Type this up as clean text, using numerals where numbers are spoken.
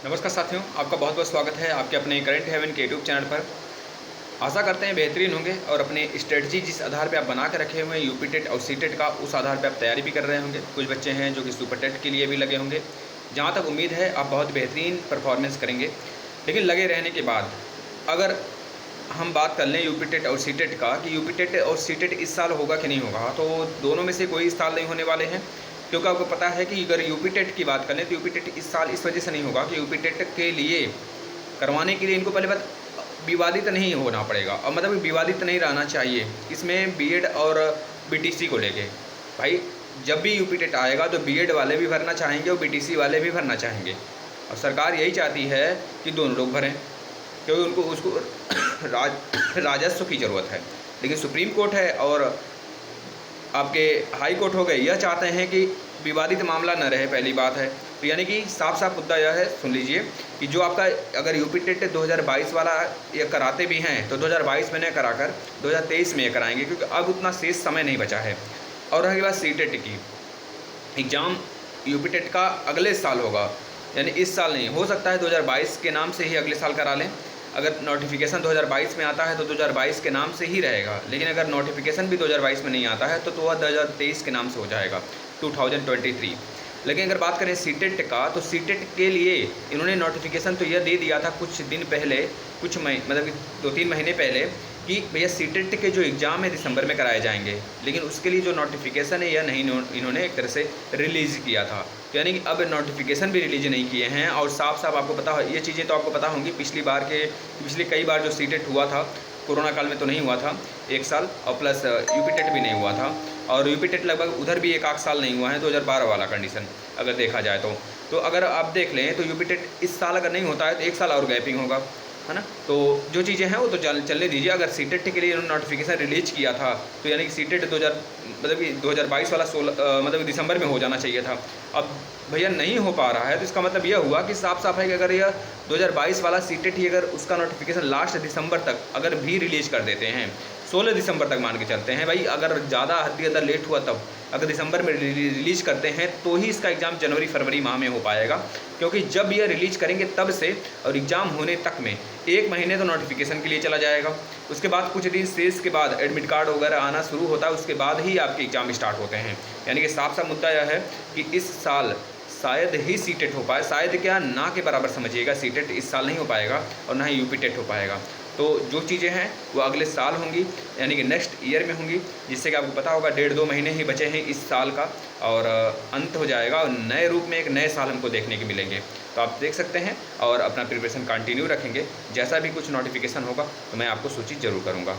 नमस्कार साथियों, आपका बहुत बहुत स्वागत है आपके अपने करंट हेवन के यूट्यूब चैनल पर। आशा करते हैं बेहतरीन होंगे और अपने स्ट्रेटजी जिस आधार पे आप बना के रखे हुए हैं यूपी टेट और सी टेट का, उस आधार पे आप तैयारी भी कर रहे होंगे। कुछ बच्चे हैं जो कि सुपर टेट के लिए भी लगे होंगे। जहाँ तक उम्मीद है आप बहुत बेहतरीन परफॉर्मेंस करेंगे। लेकिन लगे रहने के बाद अगर हम बात कर लें यूपी टेट और सी टेट का कि यूपी टेट और सी टेट इस साल होगा कि नहीं होगा, तो दोनों में से कोई इस साल नहीं होने वाले हैं। क्योंकि आपको पता है कि अगर यूपी टेट की बात करें तो यूपी टेट इस साल इस वजह से नहीं होगा कि यूपी टेट के लिए करवाने के लिए इनको पहले बात विवादित नहीं होना पड़ेगा, और मतलब विवादित नहीं रहना चाहिए इसमें बीएड और बीटीसी को लेके। भाई जब भी यूपी टेट आएगा तो बीएड वाले भी भरना चाहेंगे और बीटीसी वाले भी भरना चाहेंगे, और सरकार यही चाहती है कि दोनों लोग भरें, क्योंकि उनको उसको राजस्व की ज़रूरत है। लेकिन सुप्रीम कोर्ट है और आपके हाई कोर्ट हो गए, यह चाहते हैं कि विवादित मामला न रहे, पहली बात है। तो यानी कि साफ साफ मुद्दा यह है, सुन लीजिए, कि जो आपका अगर यूपी टेट 2022 वाला ये कराते भी हैं तो 2022 में न कराकर 2023 में ये कराएंगे, क्योंकि अब उतना शेष समय नहीं बचा है। और रही बात सी टेट की, एग्ज़ाम यूपी टेट का अगले साल होगा, यानी इस साल नहीं। हो सकता है 2022 के नाम से ही अगले साल करा लें। अगर नोटिफिकेशन 2022 में आता है तो 2022 के नाम से ही रहेगा, लेकिन अगर नोटिफिकेशन भी 2022 में नहीं आता है तो वह 2023 के नाम से हो जाएगा, 2023। लेकिन अगर बात करें सीटेट का, तो सीटेट के लिए इन्होंने नोटिफिकेशन तो यह दे दिया था कुछ दिन पहले, कुछ मतलब 2-3 महीने पहले, कि भैया सीटेट के जो एग्ज़ाम है दिसंबर में कराए जाएंगे। लेकिन उसके लिए जो नोटिफिकेशन है यह नहीं इन्होंने एक तरह से रिलीज़ किया था। तो यानी कि अब नोटिफिकेशन भी रिलीज नहीं किए हैं। और साफ साफ आपको पता है, ये चीज़ें तो आपको पता होंगी, पिछली कई बार जो सीटेट हुआ था, कोरोना काल में तो नहीं हुआ था 1 साल, और प्लस यूपी टेट भी नहीं हुआ था। और यूपी टेट लगभग उधर भी 1 आध साल नहीं हुआ है, 2012 वाला कंडीशन अगर देखा जाए तो अगर आप देख लें तो यूपी टेट इस साल अगर नहीं होता है तो 1 साल और गैपिंग होगा, है ना। तो जो चीज़ें हैं वो तो चलने दीजिए। अगर सीटेट के लिए इन्होंने नोटिफिकेशन रिलीज किया था तो यानी कि सीटेट 2022 वाला 16 दिसंबर में हो जाना चाहिए था। अब भैया नहीं हो पा रहा है, तो इसका मतलब यह हुआ कि साफ साफ है कि अगर यह 2022 वाला सीटेट ही अगर उसका नोटिफिकेशन लास्ट दिसंबर तक अगर भी रिलीज कर देते हैं, 16 दिसंबर तक मान के चलते हैं भाई, अगर ज़्यादा हद ज़्यादा लेट हुआ तब अगर दिसंबर में रिलीज करते हैं तो ही इसका एग्ज़ाम जनवरी फरवरी माह में हो पाएगा। क्योंकि जब यह रिलीज करेंगे तब से और एग्ज़ाम होने तक में 1 महीने तो नोटिफिकेशन के लिए चला जाएगा। उसके बाद कुछ दिन शेष के बाद एडमिट कार्ड वगैरह आना शुरू होता है, उसके बाद ही आपके एग्ज़ाम स्टार्ट होते हैं। यानी कि साफ साफ मुद्दा यह है कि इस साल शायद ही सीटेट हो पाए, शायद क्या ना के बराबर समझिएगा, सीटेट इस साल नहीं हो पाएगा और ना ही यूपी टेट हो पाएगा। तो जो चीज़ें हैं वो अगले साल होंगी, यानी कि नेक्स्ट ईयर में होंगी, जिससे कि आपको पता होगा 1.5-2 महीने ही बचे हैं इस साल का, और अंत हो जाएगा और नए रूप में एक नए साल हमको देखने के मिलेंगे। तो आप देख सकते हैं और अपना प्रिपरेशन कंटिन्यू रखेंगे। जैसा भी कुछ नोटिफिकेशन होगा तो मैं आपको सूचित जरूर करूँगा।